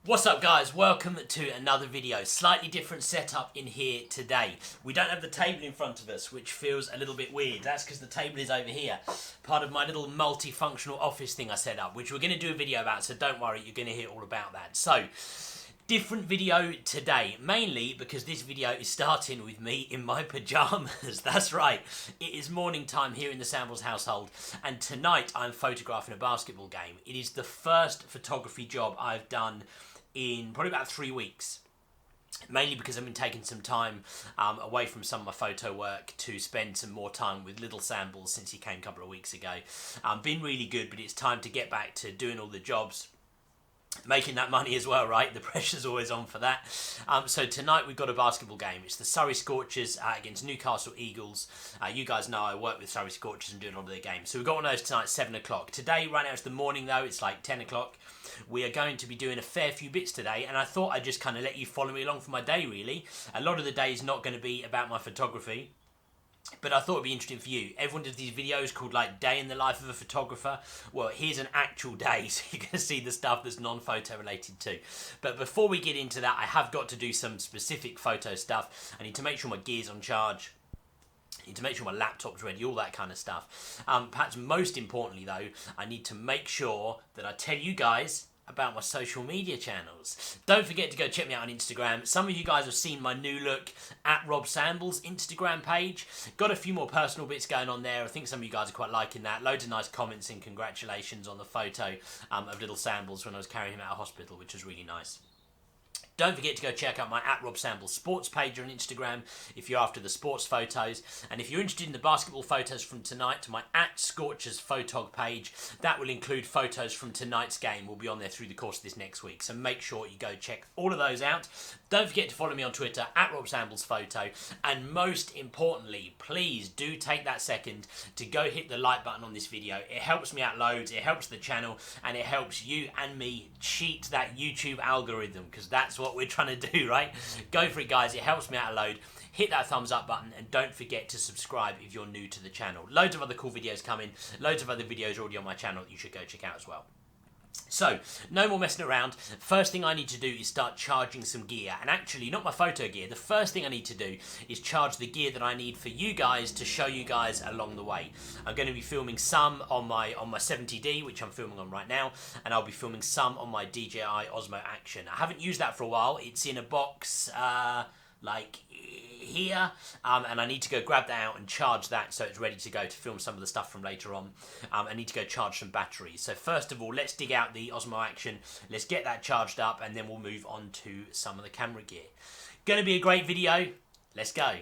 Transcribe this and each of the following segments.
What's up guys, welcome to another video. Slightly different setup in here today. We don't have the table in front of us, which feels a little bit weird. That's because the table is over here. Part of my little multifunctional office thing I set up, which we're going to do a video about, so don't worry, you're going to hear all about that. So, different video today, mainly because this video is starting with me in my pyjamas. That's right, it is morning time here in the Sambles household, and tonight I'm photographing a basketball game. It is the first photography job I've done in probably about 3 weeks. Mainly because I've been taking some time away from some of my photo work to spend some more time with little Sambles since he came a couple of weeks ago. Been really good, but it's time to get back to doing all the jobs, making that money as well, right? The pressure's always on for that. So tonight we've got a basketball game. It's the Surrey Scorchers against Newcastle Eagles. You guys know I work with Surrey Scorchers and do a lot of their games. So we've got one of those tonight at 7 o'clock. Today, right now it's the morning though, it's like 10 o'clock. We are going to be doing a fair few bits today, and I thought I'd just kind of let you follow me along for my day, really. A lot of the day is not going to be about my photography, but I thought it'd be interesting for you. Everyone does these videos called like Day in the Life of a Photographer. Well, here's an actual day, so you're going to see the stuff that's non-photo related too. But before we get into that, I have got to do some specific photo stuff. I need to make sure my gear's on charge. I need to make sure my laptop's ready, all that kind of stuff. Perhaps most importantly though, I need to make sure that I tell you guys about my social media channels. Don't forget to go check me out on Instagram. Some of you guys have seen my new look at Rob Sambles Instagram page. Got a few more personal bits going on there. I think some of you guys are quite liking that. Loads of nice comments and congratulations on the photo of little Sambles when I was carrying him out of hospital, which was really nice. Don't forget to go check out my @RobSambles Sports page on Instagram if you're after the sports photos. And if you're interested in the basketball photos from tonight, my @Scorchers Photog page, that will include photos from tonight's game. Will be on there through the course of this next week. So make sure you go check all of those out. Don't forget to follow me on Twitter @RobSamblesPhoto. And most importantly, please do take that second to go hit the like button on this video. It helps me out loads, it helps the channel, and it helps you and me cheat that YouTube algorithm, because that's what we're trying to do, right? Go for it, guys. It helps me out a load. Hit that thumbs up button, and don't forget to subscribe if you're new to the channel. Loads of other cool videos coming. Loads of other videos already on my channel that you should go check out as well. So, no more messing around. First thing I need to do is start charging some gear. And actually, not my photo gear. The first thing I need to do is charge the gear that I need for you guys to show you guys along the way. I'm going to be filming some on my 70D, which I'm filming on right now, and I'll be filming some on my DJI Osmo Action. I haven't used that for a while. It's in a box like here, and I need to go grab that out and charge that so it's ready to go to film some of the stuff from later on. I need to go charge some batteries. So first of all, let's dig out the Osmo Action, let's get that charged up, and then we'll move on to some of the camera gear. Gonna be a great video, let's go.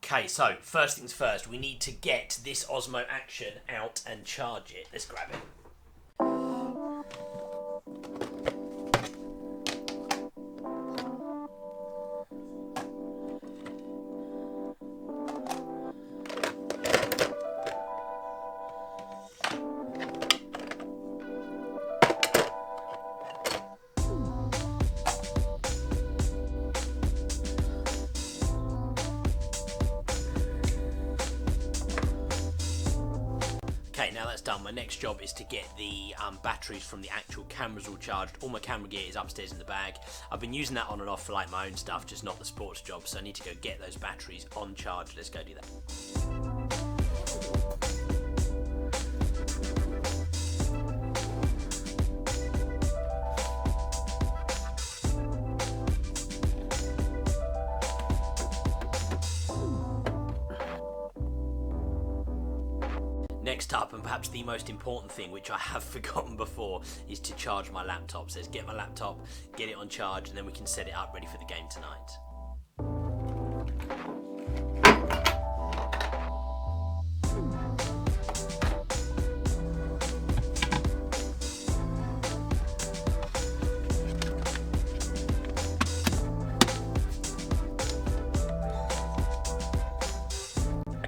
Okay, so first things first, we need to get this Osmo Action out and charge it. Let's grab it. Okay, now that's done, my next job is to get the batteries from the actual cameras all charged. All my camera gear is upstairs in the bag. I've been using that on and off for like my own stuff, just not the sports job, so I need to go get those batteries on charge. Let's go do that. Next up, and perhaps the most important thing, which I have forgotten before, is to charge my laptop. So let's get my laptop, get it on charge, and then we can set it up ready for the game tonight.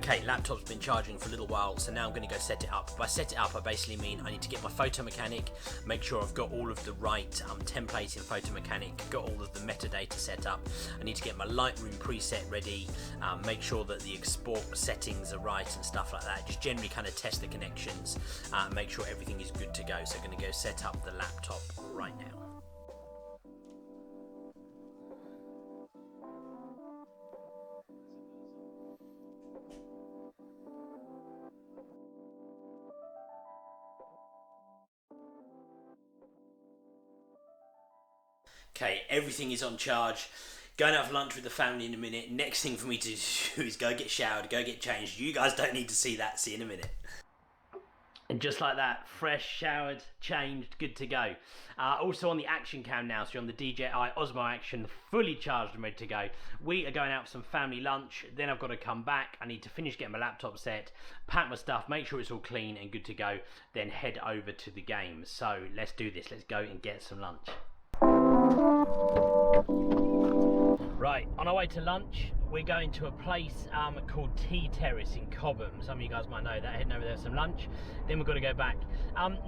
Okay, laptop's been charging for a little while, so now I'm going to go set it up. By set it up, I basically mean I need to get my Photo Mechanic, make sure I've got all of the right templates in Photo Mechanic, got all of the metadata set up. I need to get my Lightroom preset ready, make sure that the export settings are right and stuff like that. Just generally kind of test the connections, make sure everything is good to go. So I'm going to go set up the laptop right now. Okay, everything is on charge. Going out for lunch with the family in a minute. Next thing for me to do is go get showered, go get changed. You guys don't need to see that. See you in a minute. And just like that, fresh, showered, changed, good to go. Also on the action cam now, so you're on the DJI Osmo Action, fully charged and ready to go. We are going out for some family lunch, then I've got to come back. I need to finish getting my laptop set, pack my stuff, make sure it's all clean and good to go, then head over to the game. So let's do this, let's go and get some lunch. Right, on our way to lunch, we're going to a place called Tea Terrace in Cobham. Some of you guys might know that. Heading over there for some lunch, then we've got to go back.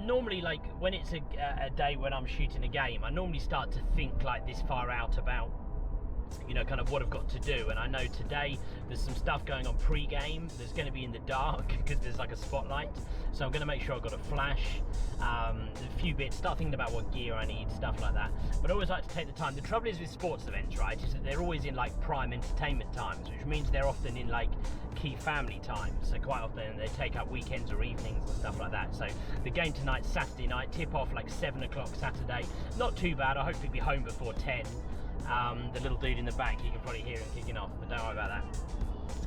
Normally, like when it's a day when I'm shooting a game, I normally start to think like this far out about, you know, kind of what I've got to do. And I know today there's some stuff going on pre-game. There's going to be in the dark because there's like a spotlight, so I'm going to make sure I've got a flash, a few bits, start thinking about what gear I need, stuff like that. But I always like to take the time. The trouble is with sports events, right, is that they're always in like prime entertainment times, which means they're often in like key family times. So quite often they take up weekends or evenings and stuff like that. So the game tonight's Saturday night, tip off like 7 o'clock Saturday. Not too bad. I hope to be home before 10. The little dude in the back, you can probably hear him kicking off, but don't worry about that.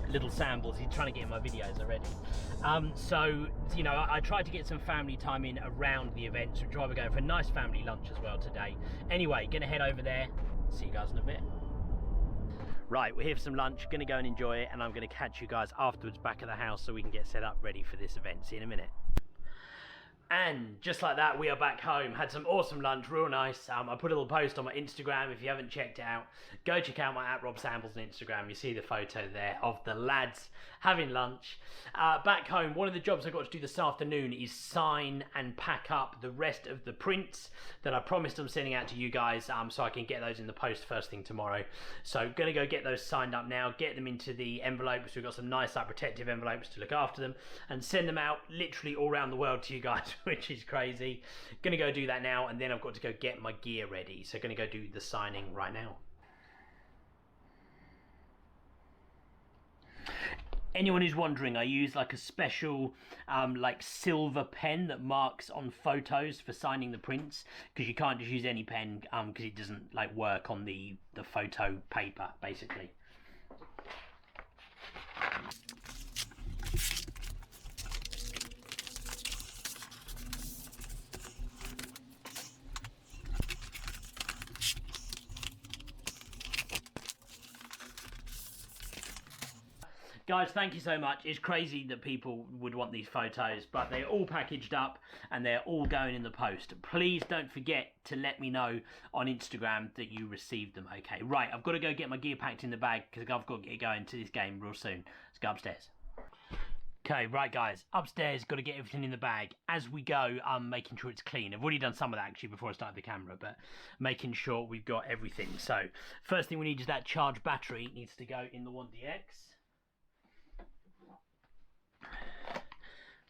Little Sambles, he's trying to get in my videos already. So, you know, I tried to get some family time in around the event, so we're going for a nice family lunch as well today. Anyway, gonna head over there, see you guys in a bit. Right, we're here for some lunch, gonna go and enjoy it, and I'm gonna catch you guys afterwards back at the house so we can get set up ready for this event. See you in a minute. And just like that, we are back home. Had some awesome lunch, real nice. I put a little post on my Instagram. If you haven't checked it out, go check out my @RobSambles on Instagram. You see the photo there of the lads having lunch. Back home, one of the jobs I got to do this afternoon is sign and pack up the rest of the prints that I promised I'm sending out to you guys, so I can get those in the post first thing tomorrow. So gonna go get those signed up now, get them into the envelopes. We've got some nice protective envelopes to look after them, and send them out literally all around the world to you guys, which is crazy. Gonna go do that now, and then I've got to go get my gear ready. So gonna go do the signing right now. Anyone who's wondering, I use like a special like silver pen that marks on photos for signing the prints, because you can't just use any pen because it doesn't like work on the photo paper basically. Guys, thank you so much. It's crazy that people would want these photos, but they're all packaged up and they're all going in the post. Please don't forget to let me know on Instagram that you received them, okay? Right, I've got to go get my gear packed in the bag because I've got to get going to this game real soon. Let's go upstairs. Okay, right guys, upstairs, got to get everything in the bag. As we go, I'm making sure it's clean. I've already done some of that actually before I started the camera, but making sure we've got everything. So, first thing we need is that charged battery. It needs to go in the 1DX.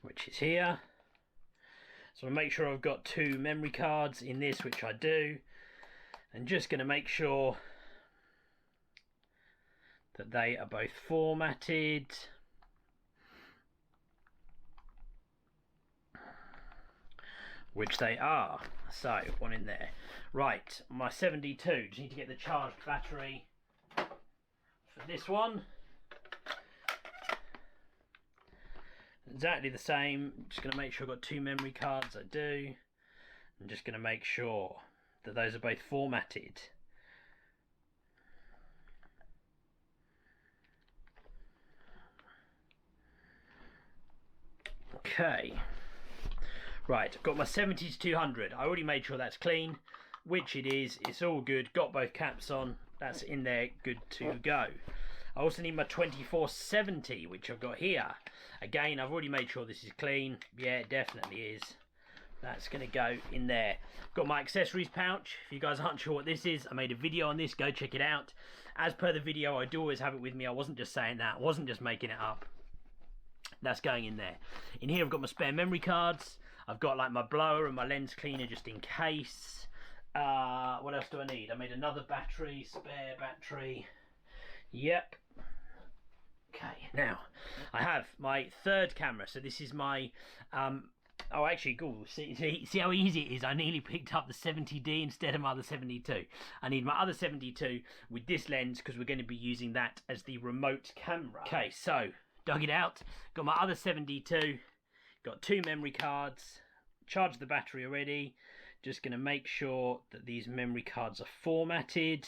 Which is here. So I'll make sure I've got 2 memory cards in this, which I do, and just going to make sure that they are both formatted. Which they are. So one in there. Right, my 72. Just need to get the charged battery for this one. Exactly the same. Just going to make sure I've got 2 memory cards. I do. I'm just going to make sure that those are both formatted. Okay. Right, I've got my 70-200. I already made sure that's clean, which it is. It's all good. Got both caps on. That's in there, good to go. I also need my 2470, which I've got here. Again, I've already made sure this is clean. Yeah, it definitely is. That's going to go in there. Got my accessories pouch. If you guys aren't sure what this is, I made a video on this. Go check it out. As per the video, I do always have it with me. I wasn't just saying that. I wasn't just making it up. That's going in there. In here, I've got my spare memory cards. I've got like my blower and my lens cleaner just in case. What else do I need? I made another battery, spare battery. Yep. Okay, now I have my third camera. So this is my oh, actually, cool. See how easy it is? I nearly picked up the 70D instead of my other 72. I need my other 72 with this lens because we're going to be using that as the remote camera. Okay, so dug it out. Got my other 72. Got 2 memory cards. Charged the battery already. Just going to make sure that these memory cards are formatted.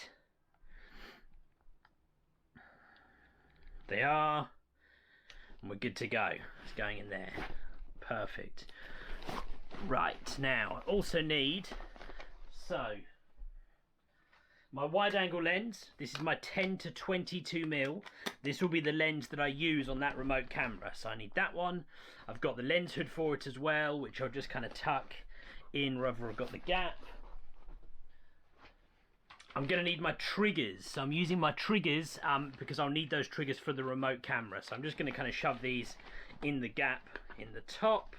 They are. And we're good to go. It's going in there. Perfect. Right, now I also need, so my wide angle lens. This is my 10 to 22mm. This will be the lens that I use on that remote camera. So I need that one. I've got the lens hood for it as well, which I'll just kind of tuck in wherever I've got the gap. I'm going to need my triggers. So I'm using my triggers because I'll need those triggers for the remote camera. So I'm just going to kind of shove these in the gap in the top.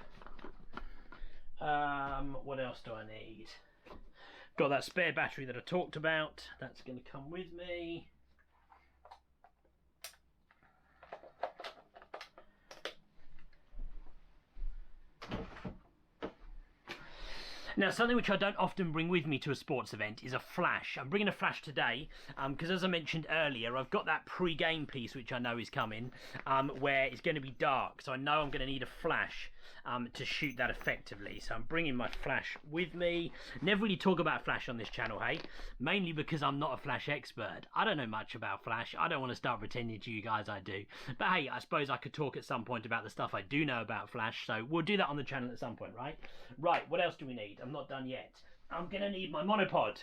What else do I need? Got that spare battery that I talked about. That's going to come with me. Now, something which I don't often bring with me to a sports event is a flash. I'm bringing a flash today because, as I mentioned earlier, I've got that pre-game piece which I know is coming where it's going to be dark. So I know I'm going to need a flash to shoot that effectively. So I'm bringing my flash with me. Never really talk about flash on this channel, hey? Mainly because I'm not a flash expert. I don't know much about flash. I don't want to start pretending to you guys I do. But hey, I suppose I could talk at some point about the stuff I do know about flash. So we'll do that on the channel at some point, right? Right, what else do we need? I'm not done yet. I'm going to need my monopod.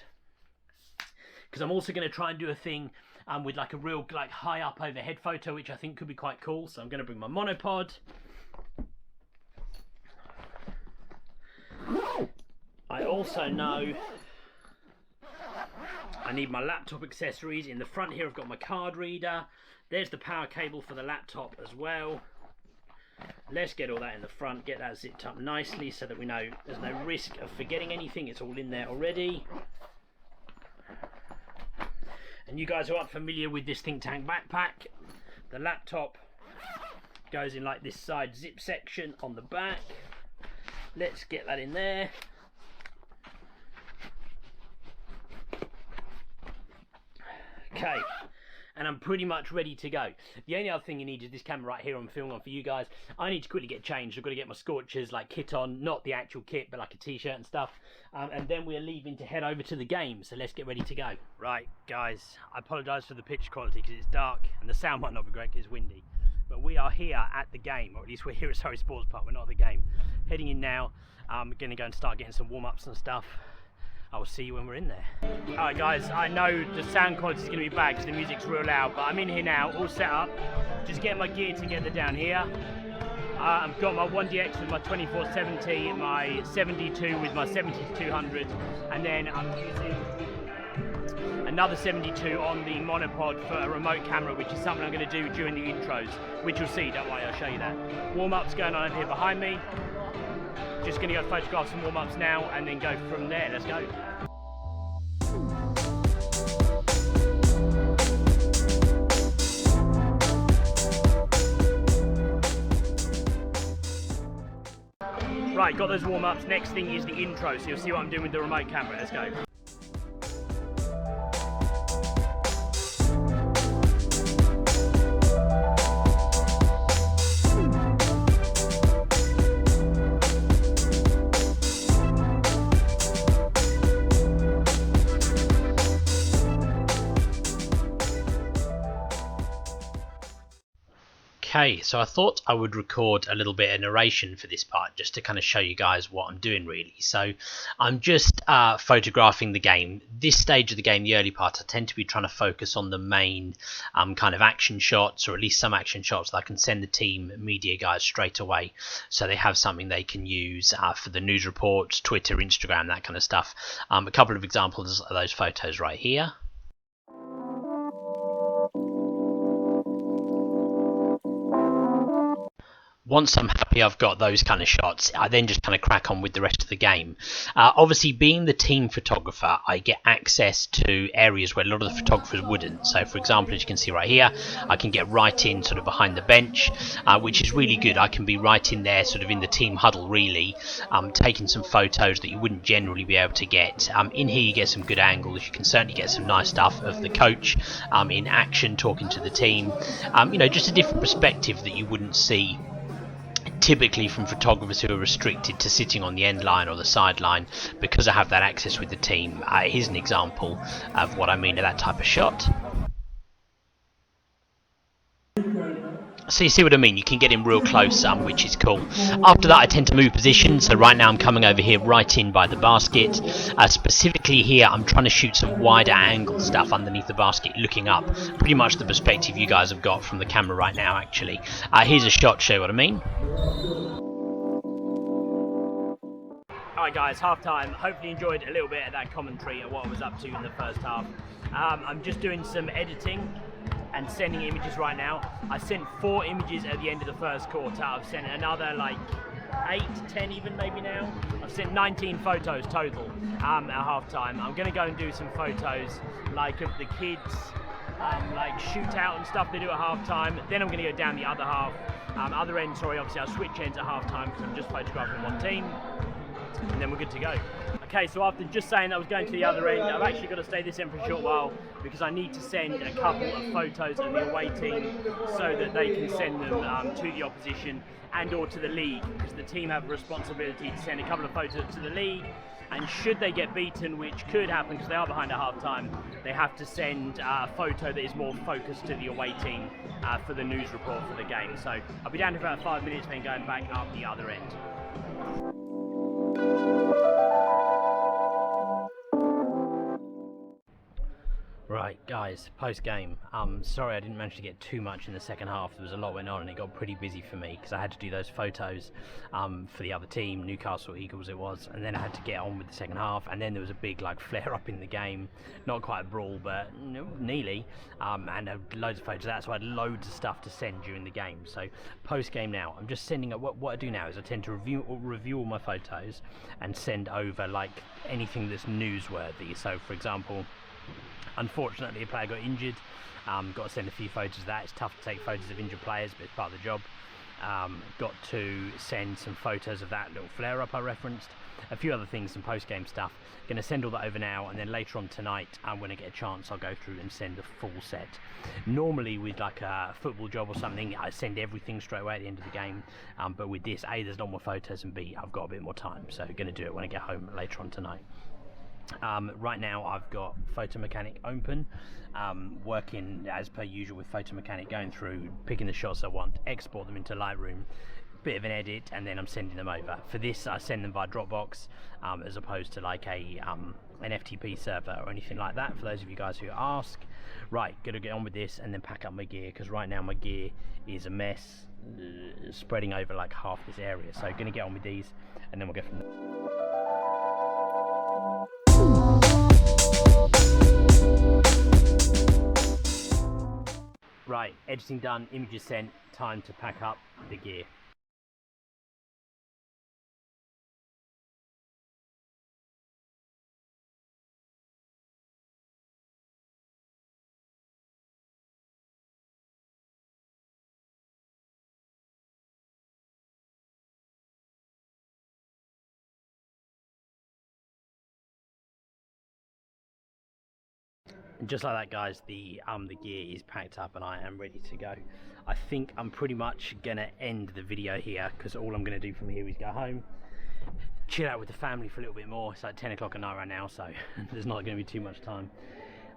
Because I'm also going to try and do a thing with like a real like high up overhead photo, which I think could be quite cool. So I'm going to bring my monopod. I also know I need my laptop accessories. In the front here I've got my card reader. There's the power cable for the laptop as well. Let's get all that in the front, get that zipped up nicely so that we know there's no risk of forgetting anything. It's all in there already. And you guys who aren't familiar with this Think Tank backpack, the laptop goes in like this side zip section on the back. Let's get that in there. Okay, and I'm pretty much ready to go. The only other thing you need is this camera right here I'm filming on for you guys. I need to quickly get changed. I've got to get my Scorchers like kit on, not the actual kit, but like a t-shirt and stuff. And then we're leaving to head over to the game, so let's get ready to go. Right, guys, I apologise for the pitch quality because it's dark and the sound might not be great because it's windy. But we are here at the game, or at least we're here at Surrey Sports Park, we're not at the game. Heading in now, I'm going to go and start getting some warm-ups and stuff. I will see you when we're in there. Alright guys, I know the sound quality is going to be bad because the music's real loud, but I'm in here now, all set up. Just getting my gear together down here. I've got my 1DX with my 2470, my 72 with my 7200, and then I'm using another 72 on the monopod for a remote camera, which is something I'm going to do during the intros, which you'll see, don't worry, I'll show you that. Warm-ups going on over here behind me. Just going to go photograph some warm-ups now and then go from there. Let's go. Right, got those warm-ups. Next thing is the intro, so you'll see what I'm doing with the remote camera. Let's go. Okay, so I thought I would record a little bit of narration for this part just to kind of show you guys what I'm doing really. So I'm just photographing the game. This stage of the game, the early part, I tend to be trying to focus on the main kind of action shots, or at least some action shots that I can send the team media guys straight away, so they have something they can use for the news reports, Twitter, Instagram, that kind of stuff. A couple of examples of those photos right here. Once I'm happy I've got those kind of shots, I then just kind of crack on with the rest of the game. Obviously, being the team photographer, I get access to areas where a lot of the photographers wouldn't. So, for example, as you can see right here, I can get right in sort of behind the bench, which is really good. I can be right in there sort of in the team huddle, really, taking some photos that you wouldn't generally be able to get. In here you get some good angles. You can certainly get some nice stuff of the coach in action, talking to the team. You know, just a different perspective that you wouldn't see typically from photographers who are restricted to sitting on the end line or the sideline. Because I have that access with the team, here's an example of what I mean of that type of shot. So you see what I mean, you can get in real close, which is cool. After that I tend to move position, so right now I'm coming over here right in by the basket. Specifically here I'm trying to shoot some wider angle stuff underneath the basket looking up. Pretty much the perspective you guys have got from the camera right now actually. Here's a shot to show you what I mean. Alright guys, half time. Hopefully enjoyed a little bit of that commentary of what I was up to in the first half. I'm just doing some editing and sending images right now. I sent 4 images at the end of the first quarter. I've sent another like 8, 10 even maybe now. I've sent 19 photos total at half time. I'm gonna go and do some photos like of the kids, like shootout and stuff they do at half time. Then I'm gonna go down the other half, other end, sorry, obviously I'll switch ends at half time because I'm just photographing one team. And then we're good to go. Okay, so after just saying that I was going to the other end, I've actually got to stay this end for a short while because I need to send a couple of photos of the away team so that they can send them to the opposition and or to the league, because the team have a responsibility to send a couple of photos to the league, and should they get beaten, which could happen because they are behind at half time, they have to send a photo that is more focused to the away team for the news report for the game. So I'll be down for about 5 minutes, then going back up the other end. Right guys, post game, sorry I didn't manage to get too much in the second half. There was a lot went on and it got pretty busy for me because I had to do those photos for the other team, Newcastle Eagles it was, and then I had to get on with the second half, and then there was a big like flare up in the game, not quite a brawl but nearly, and loads of photos of that, so I had loads of stuff to send during the game. So post game now, I'm just sending, what I do now is I tend to review all my photos and send over like anything that's newsworthy. So for example, unfortunately a player got injured, got to send a few photos of that. It's tough to take photos of injured players, but it's part of the job. Got to send some photos of that little flare up I referenced, a few other things, some post game stuff. Going to send all that over now, and then later on tonight when I get a chance I'll go through and send a full set. Normally with like a football job or something I send everything straight away at the end of the game, but with this, A, there's not more photos, and B, I've got a bit more time, so going to do it when I get home later on tonight. Right now I've got Photo Mechanic open, working as per usual with Photo Mechanic, going through, picking the shots I want, export them into Lightroom, bit of an edit, and then I'm sending them over. For this I send them via Dropbox, as opposed to like an FTP server or anything like that, for those of you guys who ask. Right, gonna get on with this and then pack up my gear, because right now my gear is a mess, spreading over like half this area. So gonna get on with these and then we'll go from there. Right, editing done, images sent, time to pack up the gear. And just like that guys, the gear is packed up and I am ready to go. I think I'm pretty much gonna end the video here, because all I'm gonna do from here is go home, chill out with the family for a little bit more. It's like 10 o'clock at night right now, so there's not gonna be too much time.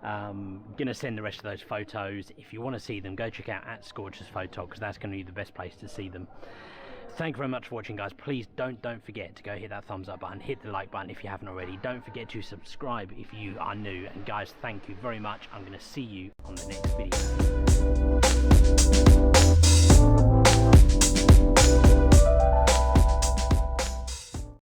Gonna send the rest of those photos. If you want to see them, go check out @ScorchersPhoto, because that's going to be the best place to see them. Thank you very much for watching, guys. Please don't forget to go hit that thumbs up button, hit the like button if you haven't already. Don't forget to subscribe if you are new. And guys, thank you very much. I'm going to see you on the next video.